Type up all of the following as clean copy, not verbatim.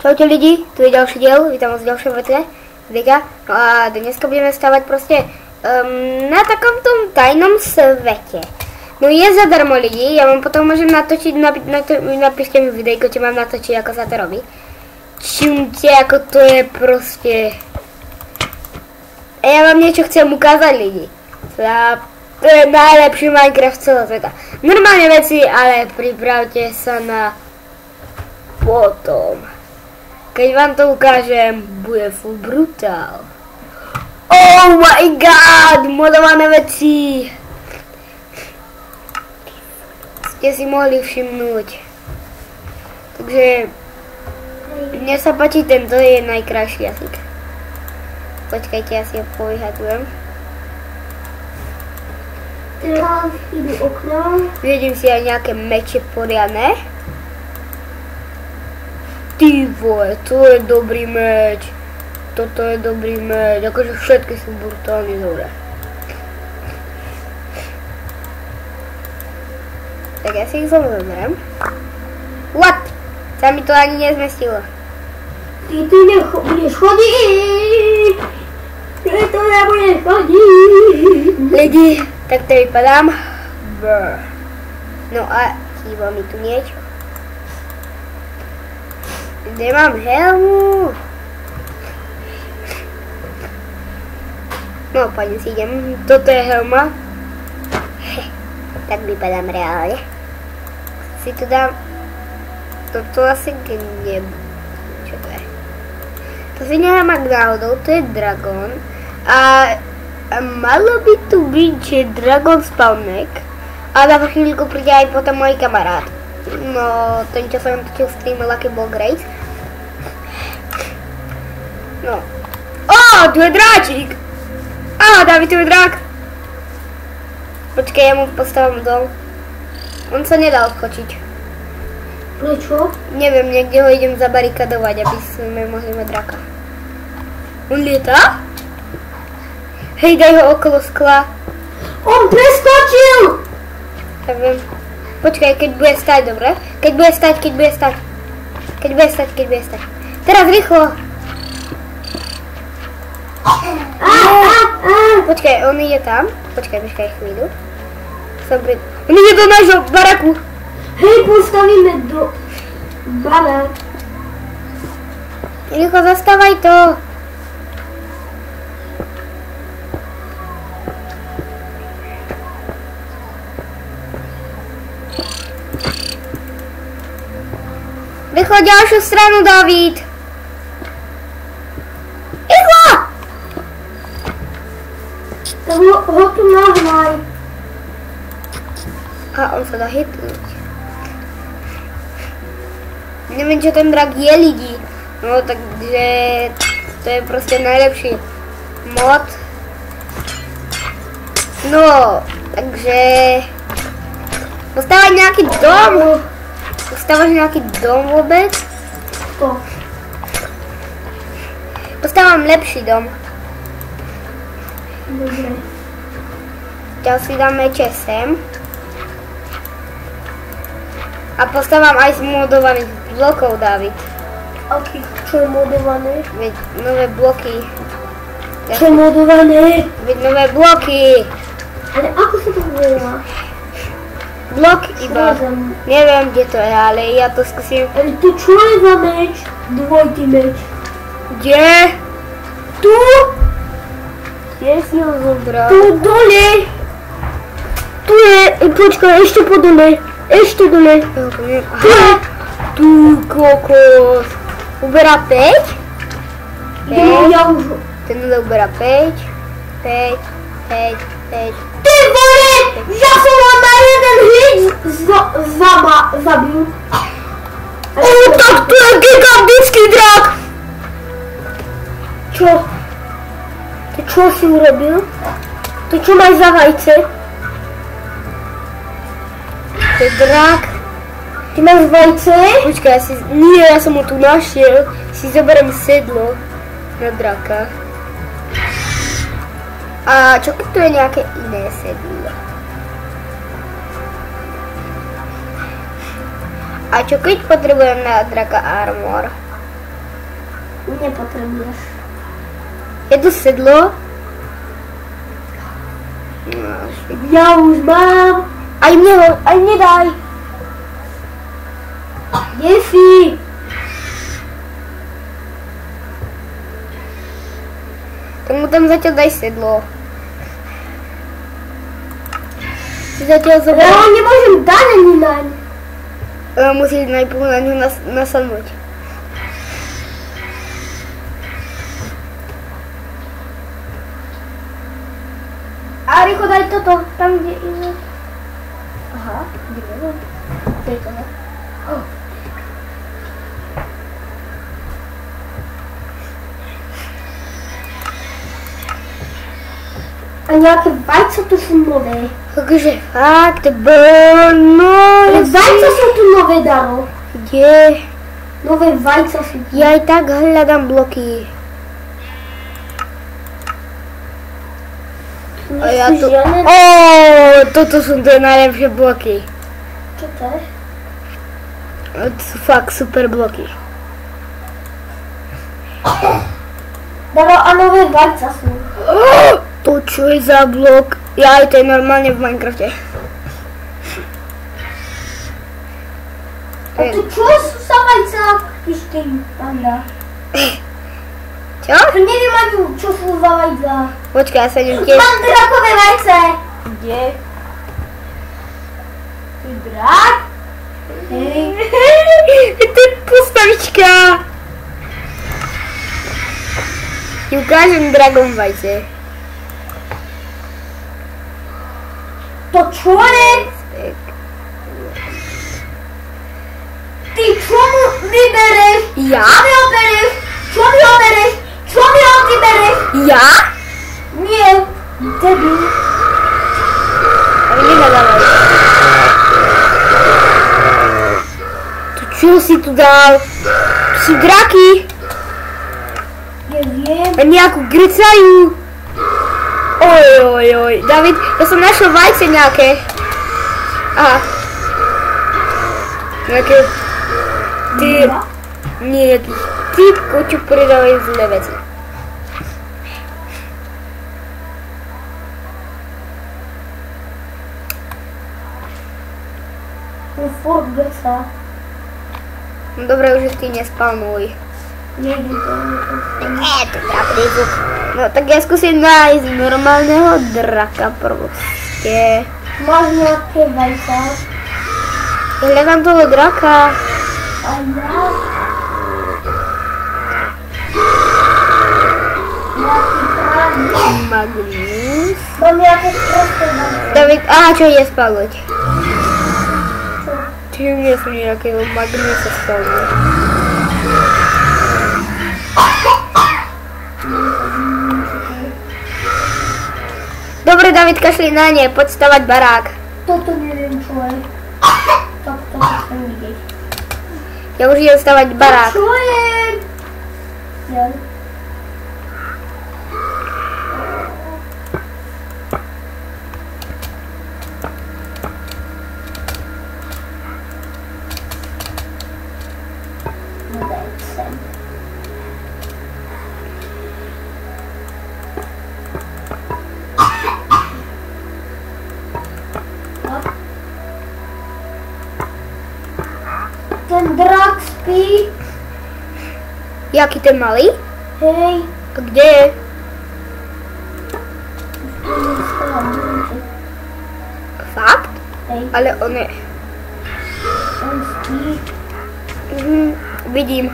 Čaute lidi, tu je ďalší diel, vítam vás v ďalšej videa. No a dneska budeme stavať proste na takom tom tajnom svete. No je zadarmo lidi, ja vám potom môžem natočiť, napíšte mi videjko, čo mám natočiť, ako sa to robí. Čumte, ako to je proste. A ja vám niečo chcem ukázať lidi. To je najlepší Minecraft celého sveta. Normálne veci, ale pripravte sa na potom. Keď vám to ukážem, bude full brutál. Oh my god, modované veci. Ste si mohli všimnúť. Takže mne sa páči tento, je najkrajší jazyk. Počkajte, ja si ho povyhadujem. Teraz idú okno. Vidím si aj nejaké meče poriadne. Ty vole, to je dobrý meč. Toto je dobrý meč. Akože všetky sú brutálne dobré. Tak ja si ich znovu zoberiem. What? Sa mi to ani nezmestilo. Ty tu nebudeš chodiť. Ty tu nebudeš chodiť. Lidi, tak to vypadám. Brr. No a chýba mi tu niečo. Kde mám helmu? No, poďme si idem. Toto je helma. Tak vypadám reálne. Si tu dám... Toto asi nebude. Čo to je? To si neviem ak náhodou, to je dragon. A malo by tu byť, že dragon spawnek. A za chvíľku príde aj potom môj kamarát. No, ten čo som točil stream Lucky Block Race. No. Tu je dráčik! Dávid, tu je drák! Počkaj, ja mu postavím dom. On sa nedal skočiť. Prečo? Neviem, niekde ho idem zabarikadovať, aby sme mohli mať draka. On lieta? Hej, daj ho okolo skla. On preskočil! Ja viem. Počkaj, keď bude stať, dobre? Keď bude stať. Teraz rýchlo! Počkaj, on ide tam. Počkaj chvíľu. On ide do nášho baraku. Hej, postavíme do barák. Rýchlo, zastávaj to. Rýchlo, ďalšiu stranu, David. Rýchlo! Tak ho tu nahnaj. A on sa dá hitnúť. Neviem, čo ten drak je lidi. No, takže to je proste najlepší mod. No, takže postavať nejaký dom. Postaváš nejaký dom vôbec? To. Postávam lepší dom. Dobre. Ďalej si dám meče sem. A postávam aj z modovaných blokov, David. Aký? Čo je modované? Veď nové bloky. Čo je modované? Veď nové bloky. Ale ako sa to volá? Blok iba. Neviem, kde to je, ale ja to skúsim. Ale tu čo je za meč? Dvojitý meč. Kde? Tu? Kde si ho zobral? Tu dole. Tu je, počkaj, ešte po dole. Ešte dole. Aha, tu kokos. Uberá 5? Ja už... Ten uberá 5. 5. Ty vole! Ja som ho na jeden hit zabil. Tak to je gigantický drak! Čo? Ty čo si urobil? Ty čo máš za vajce? To je drak. Ty máš vajce? Počkaj, ja som ho tu našiel. Si zoberiem sedlo na draka. A čo keď tu je nejaké iné sedlo? A čo keď potrebujem na draka armor? Nepotrebuješ. Je tu sedlo? Ja už mám. Aj mne daj. Kde si? Tak mu tam zatiaľ daj sedlo. Zatiaľ Ja zober. ho nemôžem dať ani naň. Musíš najprv na ňu nasadnúť. A rýchlo daj toto, tam kde ide. Aha, kde je? To je to, ne? Oh. A nejaké vajca tu sú nové. Takže fakt, no. Ale vajca sú tu nové, Daro. Kde? Nové vajca sú tu. Ja aj tak hľadám bloky. A ja tu... toto sú tie najlepšie bloky. Čo to je? To sú fakt super bloky. Daro, a nové vajca sú. To čo je za blok? Ja aj to je normálne v Minecrafte. A tu čo sú sa vajca? Ešte panda. Čo? Neviem ani, čo sú za vajca. Počkaj, ja sa idem tiež... Mám drakové vajce. Kde? Ty drak? Hej. To je postavička. Ti ukážem Dragon vajce. To čo je? Ty čo mi bereš? Ja? Čo mi ho bereš? Čo mi ho bereš? Čo mi ho ty bereš? Ja? Nie. Debil. Ale nenadávaj. To čo si tu dal? Tu sú draky. Neviem. A nejakú grcajú. Oj. David, ja som našiel vajce nejaké. Aha. Nejaké... Nie, nejaký typko, čo pridávajú zlé veci. Furt grca. No dobre, už ty nespalnuj. Nejde to. To trápny zvuk. No tak ja skúsim nájsť normálneho draka proste. Máš nejaké vajca? Ja hľadám toho draka. A ja? Nejaký právny. Magnus. Mám nejaké prosté vajce. David, aha, čo je spaloť? Čo? Čiže nie sú nejaké Magnusa spaloť. Dobre, David, kašli na ne, poď stavať barák. Toto neviem, čo je. Toto chcem vidieť. Ja už idem stavať barák. Čo je? Ja. No daj sem. Ten drak spí. Jaký ten malý? Hej. A kde je? Fakt? Hej. Ale on je... On spí. Vidím.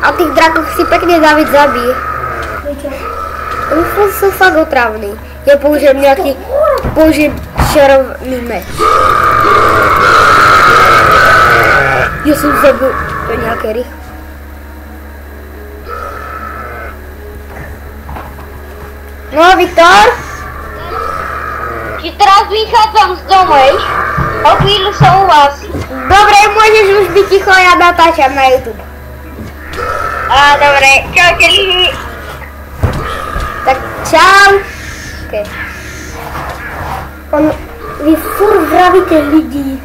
A tých drakov si pekne David zabije. Viete? Oni sú fakt otravní. Ja použijem nejaký... Použijem čarovný meč. Ja som zabil... To je nejaké rýchlo. No, Viktor? Či teraz vychádzam z domu, o chvíľu som u vás. Dobre, môžeš už byť ticho, ja natáčam na YouTube. A dobre, čaute lidi. Tak čau. Okay. Vy furt vravíte ľudí.